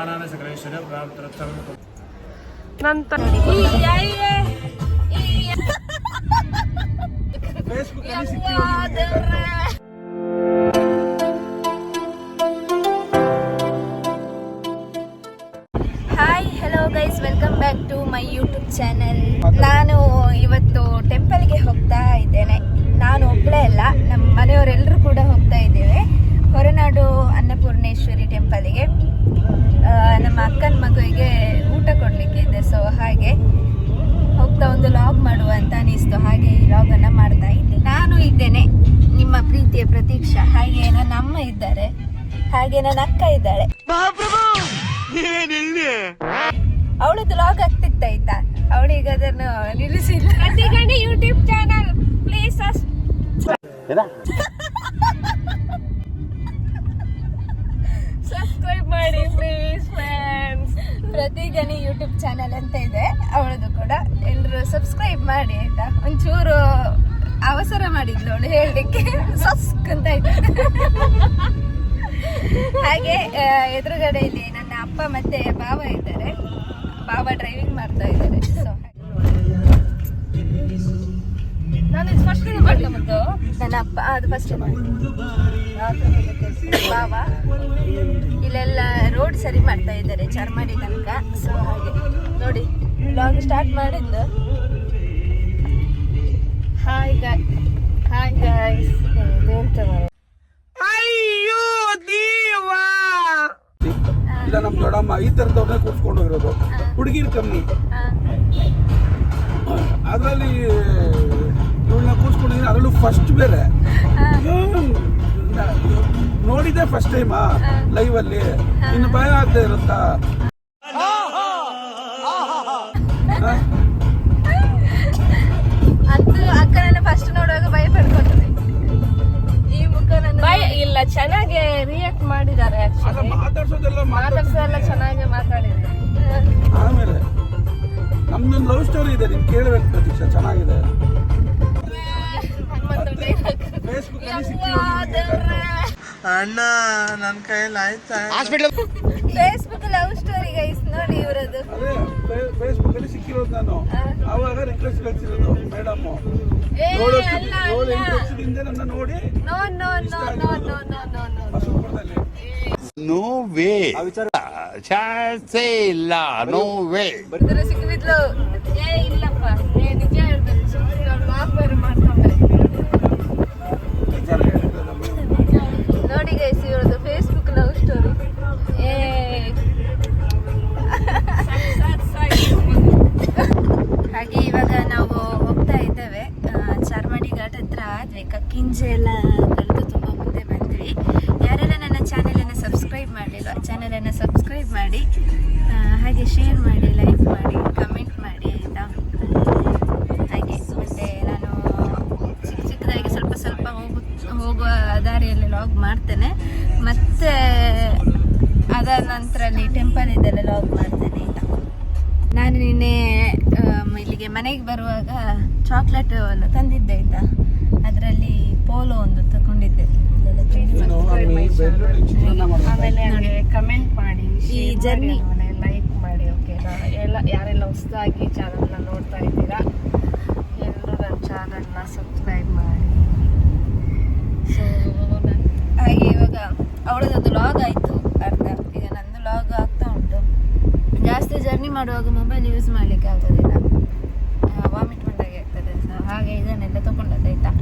ಸರ್ವಾನಾನ ಸಕಲೇಶ್ವರ ಪ್ರಾಪ್ತರರ್ಥಂ ನಂತರ hi hello guys, welcome back to my YouTube channel. ನಾನು ಇವತ್ತು ಟೆಂಪಲ್ಗೆ ಹೋಗ್ತಾ ಇದ್ದೇನೆ. ನಾನು ಒಬ್ಬಳೇ ಅಲ್ಲ, ನಮ್ಮ ಮನೆಯವರೆಲ್ಲರೂ ಕೂಡ ಹೋಗ್ತಾ ಇದ್ದೇವೆ ಹೊರನಾಡು ಅನ್ನಪೂರ್ಣೇಶ್ವರಿ ಟೆಂಪಲ್ಗೆ. ನಮ್ಮ ಅಕ್ಕನ ಮಗುವಿಗೆ ಊಟ ಕೊಡಲಿಕ್ಕೆ ಇದೆ. ಸೊ ಹಾಗೆ ಹೋಗ್ತಾ ಒಂದು ಲಾಗ್ ಮಾಡುವ ಅಂತ ಅನಿಸ್ತು. ಹಾಗೆ ಈ ಲಾಗನ್ನು ಮಾಡ್ತಾ ಇದ್ದೆ. ನಾನು ಇದ್ದೇನೆ, ನಿಮ್ಮ ಪ್ರೀತಿಯ ಪ್ರತೀಕ್ಷಾ. ಹಾಗೆ ನನ್ನ ಅಮ್ಮ ಇದ್ದಾರೆ, ಹಾಗೆ ನನ್ನ ಅಕ್ಕ ಇದ್ದಾಳೆ. ಅವಳದ್ದು ಲಾಗ್ ಆಗ್ತಿತ್ತು ಆಯ್ತಾ, ಅವಳೀಗ ಅದನ್ನು ನಿಲ್ಲಿಸಿಲ್ಲ. ಯೂಟ್ಯೂಬ್ ಚಾನಲ್ ಪ್ಲೀಸ್ ಸಬ್ಸ್ಕ್ರೈಬ್ ಮಾಡಿ ಪ್ಲೀಸ್ ಫ್ರೆಂಡ್ಸ್. ಪ್ರತಿಗಣಿ ಯೂಟ್ಯೂಬ್ ಚಾನಲ್ ಅಂತ ಇದೆ, ಅವಳದು ಕೂಡ ಎಲ್ಲರೂ ಸಬ್ಸ್ಕ್ರೈಬ್ ಮಾಡಿ ಆಯ್ತಾ. ಒಂಚೂರು ಅವಸರ ಮಾಡಿದ್ಲು ಅವಳು ಹೇಳಲಿಕ್ಕೆ, ಸಸ್ಕ್ ಅಂತ ಆಯ್ತು. ಹಾಗೆ ಎದುರುಗಡೆ ಇಲ್ಲಿ ನನ್ನ ಅಪ್ಪ ಮತ್ತೆ ಬಾವ ಇದ್ದಾರೆ. ಬಾವ ಡ್ರೈವಿಂಗ್ ಮಾಡ್ತಾ ಇದ್ದಾರೆ. ಸೊ ನಾನು ಫಸ್ಟ್ ನನ್ನ ಅಪ್ಪ ಅದು ಫಸ್ಟ್ ಬಾವ ಇಲ್ಲೆಲ್ಲ ರೋಡ್ ಸರಿ ಮಾಡ್ತಾ ಇದ್ದಾರೆ ಚಾರ್ಮಾಡಿ ತನಕ. ಸೊ ಹಾಗೆ ನೋಡಿ ಬ್ಲಾಗ್ ಸ್ಟಾರ್ಟ್ ಮಾಡಿದ್ದು. ಹಾಯ್ ಗಾಯ್ಸ್, ಅಯ್ಯೋ ದೇವಾ, ಇಲ್ಲ ನಮ್ಮ ದೊಡ್ಡಮ್ಮ ಈ ತರದವ್ರನ್ನ ಕೂರ್ಸ್ಕೊಂಡು ಹೋಗಿರೋದು. ಹುಡುಗಿರು ಕಮ್ಮಿ, ಅದರಲ್ಲಿ ಇವಳನ್ನ ಕೂರ್ಸ್ಕೊಂಡಿದ್ದೀನಿ. ಅದರಲ್ಲೂ ಫಸ್ಟ್ ಬೇರೆ ನೋಡಿದ್ದೆ ಫಸ್ಟ್ ಟೈಮ್ ಲೈವ್ ಅಲ್ಲಿ. ಇನ್ನು ಭಯ ಆಗ್ತಾ ಇರುತ್ತಾ? ಅದು ಅಕ್ಕನನ್ನ ಫಸ್ಟ್ ನೋಡುವಾಗ ಭಯ ಪಡ್ಕೊಳ್ತದೆ. ಈ ಮುಖ ಭಯ ಇಲ್ಲ, ಚೆನ್ನಾಗಿ ರಿಯಾಕ್ಟ್ ಮಾಡಿದ್ದಾರೆ. ಮಾತಾಡ್ಸೋದೆಲ್ಲ ಚೆನ್ನಾಗಿ ಮಾತಾಡಿದ್ದಾರೆ. ಆಮೇಲೆ ನಮ್ದೊಂದು ಲವ್ ಸ್ಟೋರಿ ಇದೆ, ನೀನ್ ಕೇಳಬೇಕು ಪ್ರತೀಕ್ಷಾ, ಚೆನ್ನಾಗಿದೆ. ಫೇಸ್ಬುಕ್ ಅಣ್ಣ ನನ್ನ ಕೈಯಲ್ಲಿ ಆಯ್ತಾ? ಫೇಸ್ಬುಕ್ ಲವ್ ಸ್ಟೋರಿ ಗೈಸ್, ನೋಡಿ ಇವರದು. ಫೇಸ್ಬುಕ್ ಅಲ್ಲಿ ಸಿಕ್ಕಿರೋದು ನಾನು. ಅವಾಗ ರಿಕ್ವೆಸ್ಟ್ ಕಳಿಸಿರೋದು ಮೇಡಮ್. ನನ್ನ ನೋಡಿ ನೋ ವೇ, ಚಾನ್ಸೇ ಇಲ್ಲ, ನೋ ವೇ. ಸಿಕ್ಕಿದ್ಲು. ಇಲ್ಲಪ್ಪ, ನಿಜ ಹೇಳ್ತಾರೆ. ಮಾಡ್ಕೊಂಡ್ರೆ ನೋಡಿ ಗೈಸ್ ಇವ್ರದ್ದು ಫೇಸ್ಬುಕ್ ಲವ್ ಸ್ಟೋರಿ. ಹಾಗೆ ಇವಾಗ ನಾವು ಹೋಗ್ತಾ ಇದ್ದೇವೆ. ಚಾರ್ಮಾಡಿ ಘಾಟ್ ಹತ್ರ ಆದ್ವಿ. ಕಕ್ಕಿಂಜೆ ಎಲ್ಲ ಕಳೆದು ತುಂಬ ಮುಂದೆ ಬಂದ್ವಿ. ಯಾರೆಲ್ಲ ನನ್ನ ಚಾನೆಲನ್ನು ಸಬ್ಸ್ಕ್ರೈಬ್ ಮಾಡಲಿಲ್ಲ, ಚಾನೆಲನ್ನು ಸಬ್ಸ್ಕ್ರೈಬ್ ಮಾಡಿ, ಹಾಗೆ ಶೇರ್ ಮಾಡಿ, ಲೈಕ್ ಮಾಡಿ, ಕಮೆಂಟ್ ಮಾಡಿ ಆಯಿತಾ. ಹಾಗೆ ಮತ್ತೆ ನಾನು ಚಿಕ್ಕದಾಗಿ ಸ್ವಲ್ಪ ಸ್ವಲ್ಪ ಹೋಗುವ ದಾರಿಯಲ್ಲಿ ಲಾಗ್ ಮಾಡ್ತೇನೆ. ಮತ್ತೆ ಅದಾದ ನಂತರ ಅಲ್ಲಿ ಟೆಂಪಲ್ ಇದೆಲ್ಲ ಲಾಗ್ ಮಾಡ್ತೇನೆ ಆಯಿತಾ. ನಾನು ನಿನ್ನೆ ಇಲ್ಲಿಗೆ ಮನೆಗೆ ಬರುವಾಗ ಚಾಕ್ಲೇಟ್ ಎಲ್ಲ ತಂದಿದ್ದೆ ಆಯಿತಾ. ಅದರಲ್ಲಿ ಪೋಲೋ ಒಂದು ತಗೊಂಡಿದ್ದೆ. ಆಮೇಲೆ ಕಮೆಂಟ್ ಮಾಡಿ, ಈ ಜರ್ನಿ ಲೈಕ್ ಮಾಡಿ. ಓಕೆನಾ? ಯಾರೆಲ್ಲ ಹೊಸದಾಗಿ ಚಾನಲ್ನ ನೋಡ್ತಾ ಇದ್ದೀರಾ, ಎಲ್ಲರೂ ನನ್ನ ಚಾನಲ್ನ ಸಬ್ಸ್ಕ್ರೈಬ್ ಮಾಡಿ. ಸೊ ಹಾಗೆ ಇವಾಗ ಅವಳದೊಂದು ಲಾಗ್ ಆಯಿತು ಅರ್ಧ. ಈಗ ನಂದು ಲಾಗ್ ಆಗ್ತಾ ಉಂಟು. ಜಾಸ್ತಿ ಜರ್ನಿ ಮಾಡುವಾಗ ಮೊಬೈಲ್ ಯೂಸ್ ಮಾಡಲಿಕ್ಕೆ ಆಗೋದಿಲ್ಲ, ವಾಮಿಟ್ ಬಂದಾಗೆ ಆಗ್ತದೆ. ಸೊ ಹಾಗೆ ಇದನ್ನೆಲ್ಲ ತೊಗೊಂಡದ್ದಾಯ್ತಾ.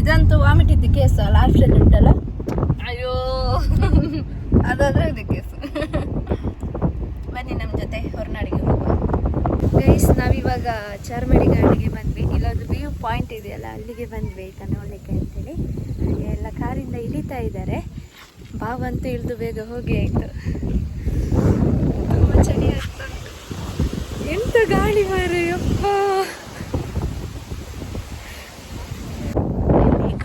ಇದಂತೂ ವಾಮಿಟ್ ಇದ್ದು ಕೇಸು ಅಲ್ಲ, ಆಪ್ಷನ್ ಉಂಟಲ್ಲ. ಅಯ್ಯೋ, ಅದಾದ್ರೆ ಇದು ಕೇಸು. ಬನ್ನಿ ನಮ್ಮ ಜೊತೆ ಹೊರನಾಡಿಗೆ ಹೋಗುವ. ಗೈಸ್, ನಾವಿವಾಗ ಚಾರ್ಮಾಡಿ ಘಾಟಿಗೆ ಬಂದ್ವಿ. ಇಲ್ಲೊಂದು ವ್ಯೂ ಪಾಯಿಂಟ್ ಇದೆಯಲ್ಲ, ಅಲ್ಲಿಗೆ ಬಂದ್ವಿ ಆಯ್ತಾ ನೋಡಲಿಕ್ಕೆ ಅಂತೇಳಿ. ಹಾಗೆ ಎಲ್ಲ ಕಾರಿಂದ ಇಳಿತಾ ಇದ್ದಾರೆ. ಬಾವಂತೂ ಇಳಿದು ಬೇಗ ಹೋಗಿ ಆಯಿತು. ತುಂಬ ಚಳಿ ಆಗ್ತಾ ಉಂಟು. ಎಂತ ಗಾಳಿ ಮಾರಯ್ಯಪ್ಪ,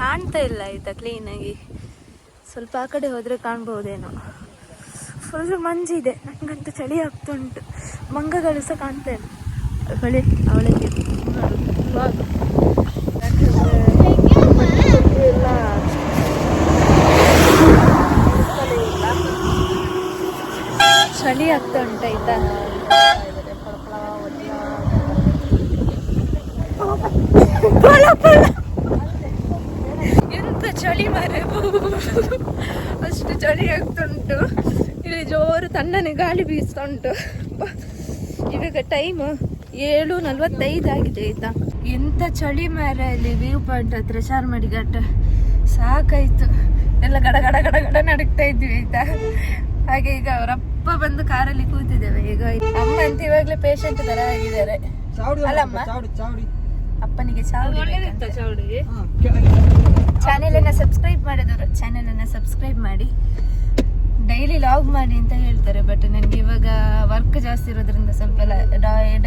ಕಾಣ್ತಾ ಇಲ್ಲ ಆಯಿತಾ ಕ್ಲೀನಾಗಿ. ಸ್ವಲ್ಪ ಆ ಕಡೆ ಹೋದರೆ ಕಾಣ್ಬೋದೇನೋ. ಫುಲ್ ಮಂಜಿದೆ, ನನಗಂತೂ ಚಳಿ ಆಗ್ತಾ ಉಂಟು. ಮಂಗಗಳು ಸಹ ಕಾಣ್ತಾ ಇಲ್ಲ. ಬಳಿ ಅವಳಿಗೆ ಎಲ್ಲ ಚಳಿ ಆಗ್ತಾ ಉಂಟಾಯ್ತಾ. ಎಂತ ಚಳಿ ಮಾರೆ, ಅಷ್ಟು ಚಳಿ ಆಗ್ತುಂಟು. ಇಲ್ಲಿ ಜೋರು ತಣ್ಣನೆ ಗಾಳಿ ಬೀಸ್ತಾ ಉಂಟು. ಇವಾಗ ಟೈಮ್ 7:45 ಆಗಿದೆ ಆಯ್ತಾ. ಎಂತ ಚಳಿ ಮಾರ ಇಲ್ಲಿ ವ್ಯೂ ಪಾಯಿಂಟ್ ಹತ್ರ ಚಾರ್ಮಾಡಿ ಘಾಟ. ಸಾಕಾಯ್ತು, ಎಲ್ಲ ಗಡ ಗಡ ಗಡ ಗಡ ನಡುಕ್ತಾ ಇದ್ವಿ ಆಯ್ತಾ. ಹಾಗೆ ಈಗ ಅವರಪ್ಪ ಬಂದು ಕಾರಲ್ಲಿ ಕೂತಿದ್ದೇವೆ. ಈಗ ಅಮ್ಮ ಅಂತ ಇವಾಗ್ಲೇ ಪೇಷಂಟ್ ತರ ಆಗಿದ್ದಾರೆ ಅಲ್ಲಮ್ಮ. ಅಪ್ಪನಿಗೆ ಚಾವಡಿ. ಚಾನೆಲ್ ಅನ್ನ ಸಬ್ಸ್ಕ್ರೈಬ್ ಮಾಡಿದವರು ಚಾನೆಲ್ ಅನ್ನ ಸಬ್ಸ್ಕ್ರೈಬ್ ಮಾಡಿ, ಡೈಲಿ ಲಾಗ್ ಮಾಡಿ ಅಂತ ಹೇಳ್ತಾರೆ. ಬಟ್ ನನಗೆ ಇವಾಗ ವರ್ಕ್ ಜಾಸ್ತಿ ಇರೋದ್ರಿಂದ ಸ್ವಲ್ಪ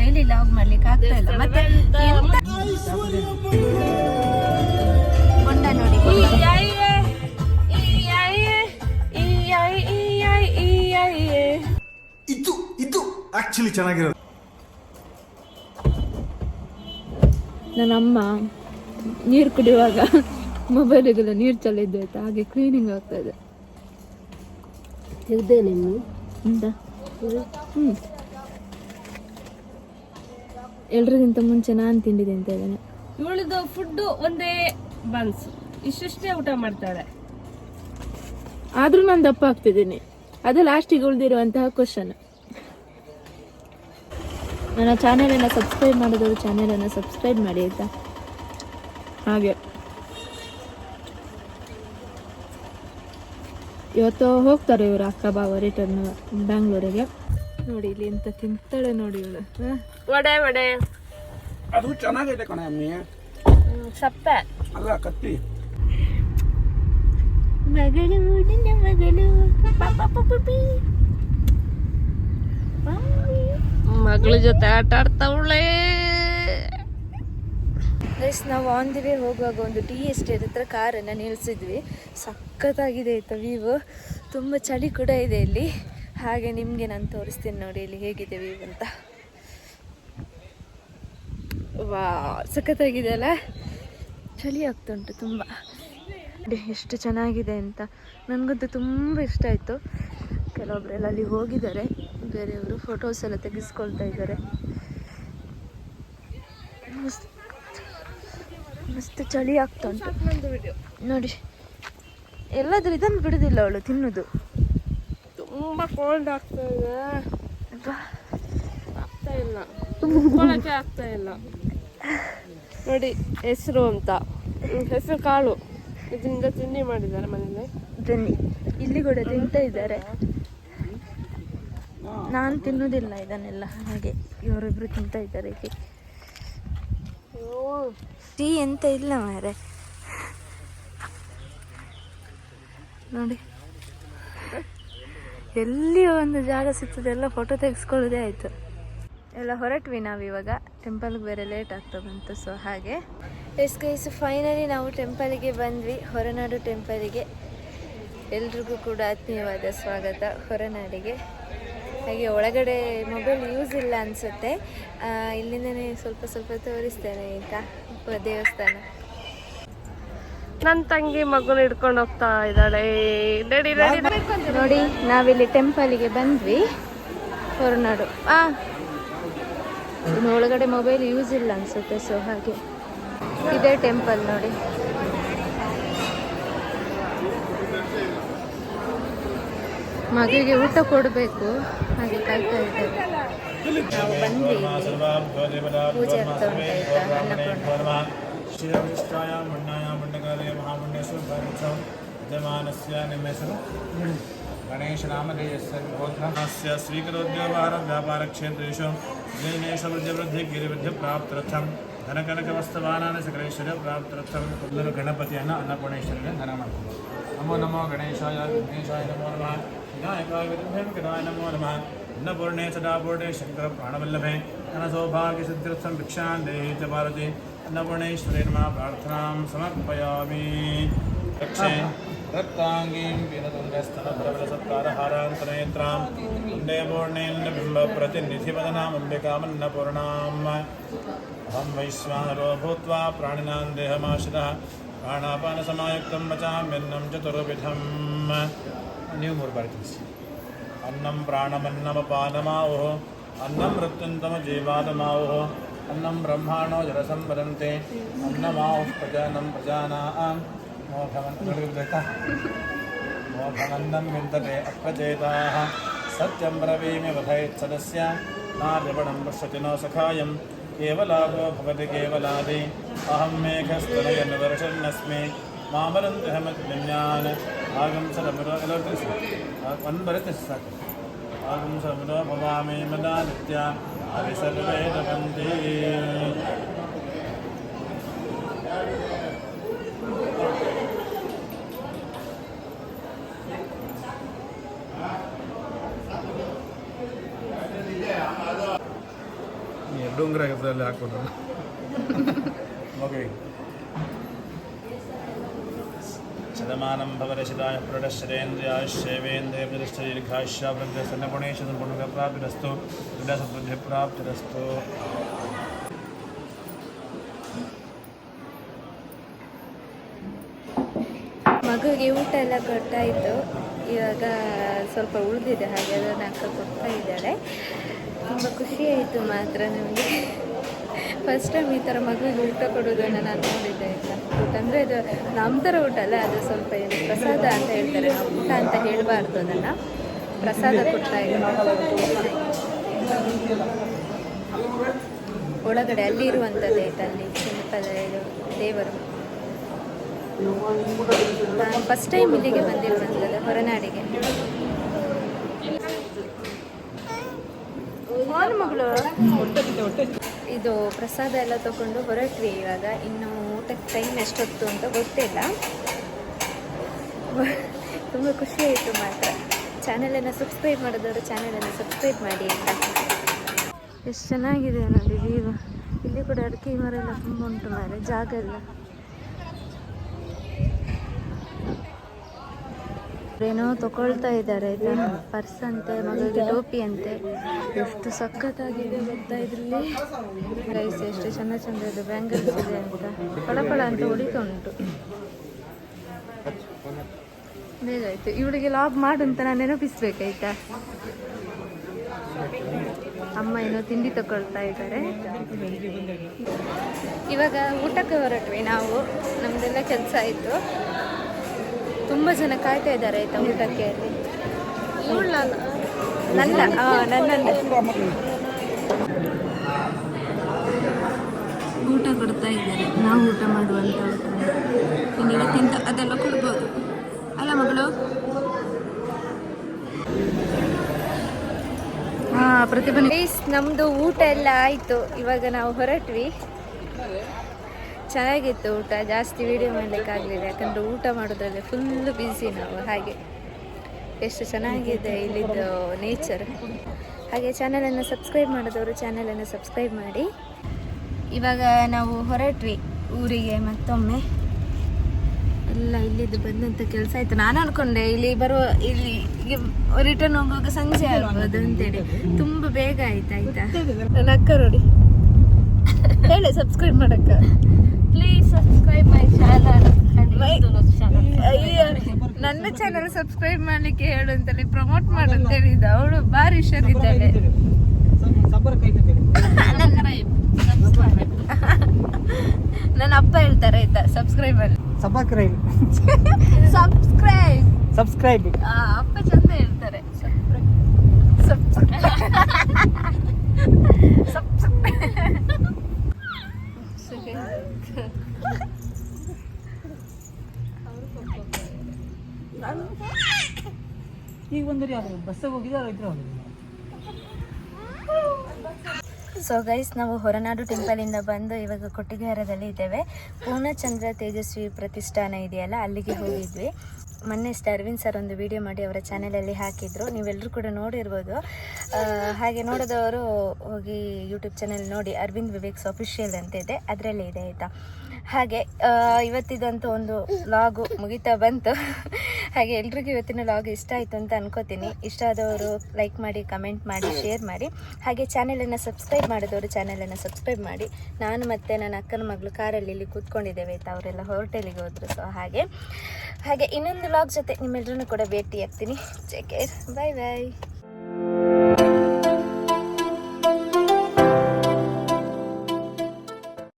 ಡೈಲಿ ಲಾಗ್ ಮಾಡ್ಲಿಕ್ಕೆ ಆಗ್ತಾ ಇಲ್ಲ. ಮತ್ತೆ ಹೊಂಡ ನೋಡಿ, ಇದು ಆಕ್ಚುಲಿ ಚೆನ್ನಾಗಿರೋದು. ನನ್ನ ಅಮ್ಮ ನೀರು ಕುಡಿಯುವಾಗ ಮೊಬೈಲಿಗೆಲ್ಲ ನೀರು ಚೆಲ್ಲಿದ್ದು ಆಯ್ತಾ. ಹಾಗೆ ಕ್ಲೀನಿಂಗ್ ಆಗ್ತಾ ಇದೆ. ಎಲ್ರಿಗಿಂತ ಮುಂಚೆ ನಾನು ತಿಂಡಿದೆ ಅಂತ ಇದ್ದೇನೆ. ಇವಳದು ಫುಡ್ ಒಂದೇ ಬನ್ಸ್, ಇಷ್ಟೇ ಊಟ ಮಾಡ್ತಾಳೆ. ಆದ್ರೂ ನಾನು ದಪ್ಪ ಆಗ್ತಿದ್ದೀನಿ. ಅದು ಲಾಸ್ಟಿಗೆ ಉಳಿದಿರುವಂತಹ ಕ್ವಶನ್. ನನ್ನ ಚಾನೆಲನ್ನು ಸಬ್ಸ್ಕ್ರೈಬ್ ಮಾಡಿದವರು ಚಾನೆಲನ್ನು ಸಬ್ಸ್ಕ್ರೈಬ್ ಮಾಡಿ ಆಯ್ತಾ. ಹಾಗೆ ಇವತ್ತು ಹೋಗ್ತಾರೆ ಇವರು ಅಕ್ಕ ಬಾವ ರಿಟರ್ನ್ ಬ್ಯಾಂಗ್ಳೂರಿಗೆ. ನೋಡಿ ಇಲ್ಲಿ ಎಂತ ತಿಂತಾಳೆ ನೋಡಿ ಇವಳು. ವಡೆ ವಡೆ ಅದು ಚೆನ್ನಾಗೈತೆ ಕಣ ಅಮ್ಮಿ. ಸಪ್ಪೆ ಅಲ್ಲ ಕತ್ತಿ. ಮಗಳು ನಿನ್ನ ಮಗಳು ಮಗಳ ಜೊತೆ ಆಟ ಆಡ್ತಾವಳೆ. ನಾವು ಆನ್ ದಿ ವೇ ಹೋಗುವಾಗ ಒಂದು ಟೀ ಎಸ್ಟೇಟ್ ಹತ್ರ ಕಾರನ್ನು ನಿಲ್ಲಿಸಿದ್ವಿ. ಸಖತ್ತಾಗಿದೆ ಆಯ್ತಾ ವ್ಯೂ. ತುಂಬ ಚಳಿ ಕೂಡ ಇದೆ ಇಲ್ಲಿ. ಹಾಗೆ ನಿಮಗೆ ನಾನು ತೋರಿಸ್ತೀನಿ ನೋಡಿ ಇಲ್ಲಿ ಹೇಗಿದೆ ವ್ಯೂ ಅಂತ. ವಾ ಸಖತ್ತಾಗಿದೆ ಅಲ್ಲ. ಚಳಿ ಆಗ್ತುಂಟು ತುಂಬ. ಎಷ್ಟು ಚೆನ್ನಾಗಿದೆ ಅಂತ ನನಗಂತೂ ತುಂಬ ಇಷ್ಟ ಆಯಿತು. ಕೆಲವೊಬ್ಬರೆಲ್ಲ ಅಲ್ಲಿ ಹೋಗಿದ್ದಾರೆ, ಬೇರೆಯವರು ಫೋಟೋಸ್ ಎಲ್ಲ ತೆಗೆಸ್ಕೊಳ್ತಾ ಇದ್ದಾರೆ. ಮಸ್ತ್ ಚಳಿ ಆಗ್ತಾ ಉಂಟು ನೋಡಿ. ಎಲ್ಲಾದ್ರೂ ಇದನ್ನು ಬಿಡುದಿಲ್ಲ ಅವಳು ತಿನ್ನೋದು. ತುಂಬಾ ಕೋಲ್ಡ್ ಆಗ್ತಾ ಇದೆ. ಆಗ್ತಾ ಇಲ್ಲ, ತುಂಬಿಕೊಳ್ಳಕ್ಕೆ ಆಗ್ತಾ ಇಲ್ಲ ನೋಡಿ. ಹೆಸರು ಅಂತ ಹೆಸರು ಕಾಳು, ಇದರಿಂದ ತಿಂಡಿ ಮಾಡಿದ್ದಾರೆ ಮನೇಲಿ. ತಿನ್ನಿ ಇಲ್ಲಿ ಕೂಡ ತಿಂತಾ ಇದ್ದಾರೆ. ನಾನು ತಿನ್ನೋದಿಲ್ಲ ಇದನ್ನೆಲ್ಲ. ಹಾಗೆ ಇವರಿಬ್ರು ತಿಂತಾ ಇದ್ದಾರೆ. ಟೀ ಎಂತ ಇಲ್ಲ ಮಾರೆ ನೋಡಿ. ಎಲ್ಲಿ ಒಂದು ಜಾಗ ಸಿಗ್ತದೆ ಎಲ್ಲ ಫೋಟೋ ತೆಗೆಸ್ಕೊಳ್ಳೋದೇ ಆಯಿತು. ಎಲ್ಲ ಹೊರಟ್ವಿ ನಾವಿವಾಗ. ಟೆಂಪಲ್ಗೆ ಬೇರೆ ಲೇಟ್ ಆಗ್ತಾ ಬಂತು. ಸೊ ಹಾಗೆ ಗೈಸ್ ಫೈನಲಿ ನಾವು ಟೆಂಪಲಿಗೆ ಬಂದ್ವಿ, ಹೊರನಾಡು ಟೆಂಪಲಿಗೆ. ಎಲ್ರಿಗೂ ಕೂಡ ಆತ್ಮೀಯವಾದ ಸ್ವಾಗತ ಹೊರನಾಡಿಗೆ. ಹಾಗೆ ಒಳಗಡೆ ಮೊಬೈಲ್ ಯೂಸ್ ಇಲ್ಲ ಅನಿಸುತ್ತೆ. ಇಲ್ಲಿಂದನೇ ಸ್ವಲ್ಪ ಸ್ವಲ್ಪ ತೋರಿಸ್ತೇನೆ ಆಯಿತಾ ದೇವಸ್ಥಾನ. ನನ್ನ ತಂಗಿ ಮಗುನ ಹಿಡ್ಕೊಂಡು ಹೋಗ್ತಾ ಇದ್ದಾಳೆ. ನೋಡಿ ನಾವಿಲ್ಲಿ ಟೆಂಪಲಿಗೆ ಬಂದ್ವಿ, ಹೊರನಾಡು. ಇನ್ನು ಒಳಗಡೆ ಮೊಬೈಲ್ ಯೂಸ್ ಇಲ್ಲ ಅನಿಸುತ್ತೆ. ಸೊ ಹಾಗೆ ಇದೇ ಟೆಂಪಲ್ ನೋಡಿ. ಮಗುವಿಗೆ ಊಟ ಕೊಡಬೇಕು, ಹಾಗೆ ಕಾಯ್ತಾ ಇದ್ದೇವೆ. ನಾವು ಬಂದ್ವಿ, ಪೂಜೆ ಆಗ್ತಾ ಉಂಟಾಯ್ತಾ ಅನ್ನಪೂರ್ಣ. ಗಣೇಶ ನಾಮಧೇಯಸ್ಯ ಗೋತ್ರಸ್ಯ ಸ್ವೀಕರೋದ್ಯೋಗ ವ್ಯಾಪಾರ ಕ್ಷೇತ್ರೇಷು ಜೈನೇಶ ವೃದ್ಧಿ ಗಿರಿವೃದ್ಧಿ ಪ್ರಾಪ್ತರ್ಥಂ ಧನಕನಕವಸ್ತವಾನಾನ ಸಕಲೇಶ್ವರ ಪ್ರಾಪ್ತರ್ಥಂ. ಎಲ್ಲರೂ ಗಣಪತಿಯನ್ನು ಅನ್ನಪೂರ್ಣೇಶ್ವರಿಗೆ ಧನ ಮಾಡ್ತಾರೆ. ನಮೋ ನಮೋ ಗಣೇಶಾಯ ವಿಘ್ನೇಶಾಯ ನಮೋ ನಮಃ ವಿನಾಯಕಾಯ ವಿಘ್ನೇಶಾಯ ನಮೋ ನಮಃ ಅನ್ನಪೂರ್ಣೆ ಸದಾಪೂರ್ಣೆ ಶಂಕರ ಪ್ರಾಣವಲ್ಲಭೆ ಧನ ಸೌಭಾಗ್ಯ ಸಿದ್ಧಿರ್ಥಂ ಭಿಕ್ಷಾಂ ದೇಹಿ ಚ ಭಾರತಿ ಅನ್ನಪೂರ್ಣೇಶ್ವರಿ ನಮಃ ಪ್ರಾರ್ಥನಾಂ ಸಮರ್ಪಯಾಮಿ. ರಕ್ಷೆ ರಕ್ತಾಂಗೀಂ ವೀರತುಂಗಸ್ತನಪರಬಲಸತ್ಕಾರಹಾರಾಂತನೇತ್ರಾಂ ವಂದೇ ಪೂರ್ಣೇಂದ್ರಬಿಂಬಪ್ರತಿನಿಧಿವದನಾಂ ಅಂಬಿಕಾಮನ್ನಪೂರ್ಣಾಂ. ಅಹಂ ವೈಶ್ವಾನರೋ ಭೂತ್ವಾ ಪ್ರಾಣಿನಾಂ ದೇಹಮಾಶ್ರಿತಃ ಪ್ರಾಣಾಪಾನಸಮಾಯುಕ್ತಂ ವಚಾಮ್ಯನ್ನಂ ಚತುರ್ವಿಧಂ. ನೀವು 3 ಬಾರಿ ತಿಳಿಸಿ. अन्नं प्राणमन्नमपानमावुः अन्नं मृत्युन्तमजीवादमावुः अन्नं ब्रह्माणो जलसं वदन्ते अन्नमावुः प्रजानं प्रजानां मोघमन्नं विन्दते अप्रचेताः सत्यं ब्रवीमि वधयत्सदस्य नार्यवणं पश्यति नो सखायं केवलागो भवति केवलादि अहं मेघस्तनयनुवर्षन्नस्मि मामरन्तहमज्ञान आगं सदमुरो आगं समुरो भवामि मदा नित्या हरिसर्वेदवन्ति डोंगर हाकोಣ शतमानं भवरशिताय प्रणश्चरेन्द्रियायुष्येवेन्द्रियप्रतिष्ठदीर्घायुष्यावृद्धसन्नगुणेशसम्पूर्णप्राप्तिरस्तु वृद्धसद्बुद्धिप्राप्तिरस्तु ಮಗುವಿಗೆ ಊಟ ಎಲ್ಲ ಕೊಟ್ಟಾಯಿತು. ಇವಾಗ ಸ್ವಲ್ಪ ಉಳಿದಿದೆ, ಹಾಗೆ ಅದನ್ನು ಅಕ್ಕ ಕೊಡ್ತಾ ಇದ್ದಾಳೆ. ತುಂಬ ಖುಷಿಯಾಯಿತು ಮಾತ್ರ ನಮಗೆ. ಫಸ್ಟ್ ಟೈಮ್ ಈ ಥರ ಮಗುವಿಗೆ ಊಟ ಕೊಡೋದನ್ನು ನಾನು ನೋಡಿದ್ದೆ ಆಯಿತಾ. ಊಟ ಅಂದರೆ ಇದು ನಮ್ಮ ಥರ ಊಟ ಅಲ್ಲ, ಅದು ಸ್ವಲ್ಪ ಏನು ಪ್ರಸಾದ ಅಂತ ಹೇಳ್ತಾರೆ. ನಾವು ಊಟ ಅಂತ ಹೇಳಬಾರ್ದು, ಅದನ್ನು ಪ್ರಸಾದ ಕೊಡ್ತಾ ಇದ್ದಾರೆ. ಒಳಗಡೆ ಅಲ್ಲಿ ಇರುವಂಥದ್ದು ಆಯ್ತು, ಅಲ್ಲಿ ಸಿಂಪಲ್ ಇದು ದೇವರು. ನಾನು ಫಸ್ಟ್ ಟೈಮ್ ಇಲ್ಲಿಗೆ ಬಂದಿರುವಂಥದ್ದು, ಹೊರನಾಡಿಗೆ. ಮಗಳು ಇದು ಪ್ರಸಾದ ಎಲ್ಲ ತಗೊಂಡು ಹೊರಟ್ವಿ. ಇವಾಗ ಇನ್ನು ಊಟಕ್ಕೆ ಟೈಮ್ ಎಷ್ಟೊತ್ತು ಅಂತ ಗೊತ್ತಿಲ್ಲ. ತುಂಬ ಖುಷಿ ಆಯಿತು ಮಾತ್ರ. ಚಾನಲನ್ನು ಸಬ್ಸ್ಕ್ರೈಬ್ ಮಾಡಿದವರು ಚಾನಲನ್ನು ಸಬ್ಸ್ಕ್ರೈಬ್ ಮಾಡಿ ಅಂತ. ಎಷ್ಟು ಚೆನ್ನಾಗಿದೆ ನೋಡಿ ವ್ಯೂ. ಇಲ್ಲಿ ಕೂಡ ಅಡಿಕೆ ಮರ ಎಲ್ಲ ತುಂಬ ಉಂಟು ಮಾರೆ, ಜಾಗ ಎಲ್ಲ. ಏನೋ ತಗೊಳ್ತಾ ಇದ್ದಾರೆ ಆಯ್ತಾ. ಪರ್ಸ್ ಅಂತೆ, ಮಗಳಿಗೆ ಟೋಪಿ ಅಂತೆ. ಎಷ್ಟು ಸಖತ್ತಾಗಿದೆ ಗೊತ್ತಾ ಇದರಲ್ಲಿ. ರೈಸ್ ಎಷ್ಟು ಚೆಂದ ಚೆಂದ ಇದೆ, ಬ್ಯಾಂಗಲ್ಸ್ ಇದೆ ಅಂತ ಪಳಪಳ ಅಂತ ಹೊಡಿತಾ ಉಂಟು. ಬೇಗ ಆಯಿತು. ಇವಳಿಗೆ ಲಾಗ್ ಮಾಡು ಅಂತ ನಾನು ನೆನಪಿಸ್ಬೇಕಾಯ್ತಾ. ಅಮ್ಮ ಏನೋ ತಿಂಡಿ ತಗೊಳ್ತಾ ಇದ್ದಾರೆ. ಇವಾಗ ಊಟಕ್ಕೆ ಹೊರಟ್ವಿ ನಾವು. ನಮ್ಮದೆಲ್ಲ ಕೆಲಸ ಆಯಿತು. ತುಂಬ ಜನ ಕಾಯ್ತಾ ಇದ್ದಾರೆ ಆಯಿತಾ ಊಟಕ್ಕೆ. ಅಲ್ಲಿ ನನ್ನನ್ನು ಊಟ ಕೊಡ್ತಾ ಇದ್ದಾರೆ. ನಾವು ಊಟ ಮಾಡುವಂಥ ಊಟ. ಇನ್ನು ಇವತ್ತಿಂದ ಅದೆಲ್ಲ ಕೊಡ್ಬೋದು ಅಲ್ಲ ಮಗಳು. ಪ್ರತಿಭಾ ನಮ್ಮದು ಊಟ ಎಲ್ಲ ಆಯಿತು. ಇವಾಗ ನಾವು ಹೊರಟ್ವಿ. ಚೆನ್ನಾಗಿತ್ತು ಊಟ. ಜಾಸ್ತಿ ವೀಡಿಯೋ ಮಾಡಲಿಕ್ಕಾಗಲಿಲ್ಲ, ಯಾಕಂದರೆ ಊಟ ಮಾಡೋದ್ರಲ್ಲಿ ಫುಲ್ಲು ಬ್ಯುಸಿ ನಾವು. ಹಾಗೆ ಎಷ್ಟು ಚೆನ್ನಾಗಿದೆ ಇಲ್ಲಿದ್ದು ನೇಚರ್. ಹಾಗೆ ಚಾನಲನ್ನು ಸಬ್ಸ್ಕ್ರೈಬ್ ಮಾಡಿದವರು ಚಾನಲನ್ನು ಸಬ್ಸ್ಕ್ರೈಬ್ ಮಾಡಿ. ಇವಾಗ ನಾವು ಹೊರಟ್ವಿ ಊರಿಗೆ ಮತ್ತೊಮ್ಮೆ. ಎಲ್ಲ ಇಲ್ಲಿದ್ದು ಬಂದಂಥ ಕೆಲಸ ಆಯಿತು. ನಾನು ಅಂದ್ಕೊಂಡೆ ಇಲ್ಲಿ ರಿಟರ್ನ್ ಹೋಗುವಾಗ ಸಂಜೆ ಆಗ್ಬೋದು ಅಂತೇಳಿ. ತುಂಬ ಬೇಗ ಆಯ್ತು ಆಯಿತಾ. ನನ್ನ ಅಕ್ಕ ನೋಡಿ ಹೇಳಿ ಸಬ್ಸ್ಕ್ರೈಬ್ ಮಾಡಕ್ಕ. Please subscribe my channel. ನನ್ನ ಚಾನಲ್ ಸಬ್ಸ್ಕ್ರೈಬ್ ಮಾಡಲಿಕ್ಕೆ ಹೇಳು ಅಂತೇಳಿ ಪ್ರಮೋಟ್ ಮಾಡು ಅಂತ ಹೇಳಿದ್ದ. ಅವಳು ಭಾರಿ ಹುಷಾರಿದ್ದಾಳೆ. ನನ್ನ ಅಪ್ಪ ಹೇಳ್ತಾರೆ ಆಯ್ತಾ ಸಬ್ಸ್ಕ್ರೈಬ್ ಮಾಡಿ. ಸಬ್ಸ್ಕ್ರೈಬ್ ಅಪ್ಪ ಚಂದ ಹೇಳ್ತಾರೆ. ಈಗ ಬಂದ್ರಿ ಬಸ್ಸಾಗ ಹೋಗಿದ್ದಾರೆ. ಸೊ ಗೈಸ್, ನಾವು ಹೊರನಾಡು ಟೆಂಪಲಿಂದ ಬಂದು ಇವಾಗ ಕೊಟ್ಟಿಗೆಹಾರದಲ್ಲಿ ಇದ್ದೇವೆ. ಪೂರ್ಣಚಂದ್ರ ತೇಜಸ್ವಿ ಪ್ರತಿಷ್ಠಾನ ಇದೆಯಲ್ಲ, ಅಲ್ಲಿಗೆ ಹೋಗಿದ್ವಿ. ಮೊನ್ನೆ ಅರವಿಂದ್ ಸರ್ ಒಂದು ವಿಡಿಯೋ ಮಾಡಿ ಅವರ ಚಾನಲಲ್ಲಿ ಹಾಕಿದ್ರು, ನೀವೆಲ್ಲರೂ ಕೂಡ ನೋಡಿರ್ಬೋದು. ಹಾಗೆ ನೋಡಿದವರು ಹೋಗಿ ಯೂಟ್ಯೂಬ್ ಚಾನಲ್ ನೋಡಿ, ಅರವಿಂದ್ ವಿವೇಕ್ಸ್ ಅಫಿಷಿಯಲ್ ಅಂತ ಇದೆ, ಅದರಲ್ಲೇ ಇದೆ ಆಯಿತಾ. ಹಾಗೆ ಇವತ್ತಿದಂತೂ ಒಂದು ಲಾಗು ಮುಗಿತಾ ಬಂತು. ಹಾಗೆ ಎಲ್ರಿಗೂ ಇವತ್ತಿನ ಲಾಗ್ ಇಷ್ಟ ಆಯಿತು ಅಂತ ಅನ್ಕೋತೀನಿ. ಇಷ್ಟ ಆದವರು ಲೈಕ್ ಮಾಡಿ, ಕಮೆಂಟ್ ಮಾಡಿ, ಶೇರ್ ಮಾಡಿ. ಹಾಗೆ ಚಾನಲನ್ನು ಸಬ್ಸ್ಕ್ರೈಬ್ ಮಾಡಿದವರು ಚಾನಲನ್ನು ಸಬ್ಸ್ಕ್ರೈಬ್ ಮಾಡಿ. ನಾನು ಮತ್ತು ನನ್ನ ಅಕ್ಕನ ಮಗಳು ಕಾರಲ್ಲಿ ಇಲ್ಲಿ ಕೂತ್ಕೊಂಡಿದ್ದೇವೆ ಆಯಿತಾ. ಅವರೆಲ್ಲ ಹೋಟೆಲಿಗೆ ಹೋದರು. ಸೊ ಹಾಗೆ ಇನ್ನೊಂದು ಲಾಗ್ ಜೊತೆ ನಿಮ್ಮೆಲ್ಲರೂ ಕೂಡ ಭೇಟಿ ಆಗ್ತೀನಿ. ಟೇಕ್ ಕೇರ್, ಬಾಯ್ ಬಾಯ್.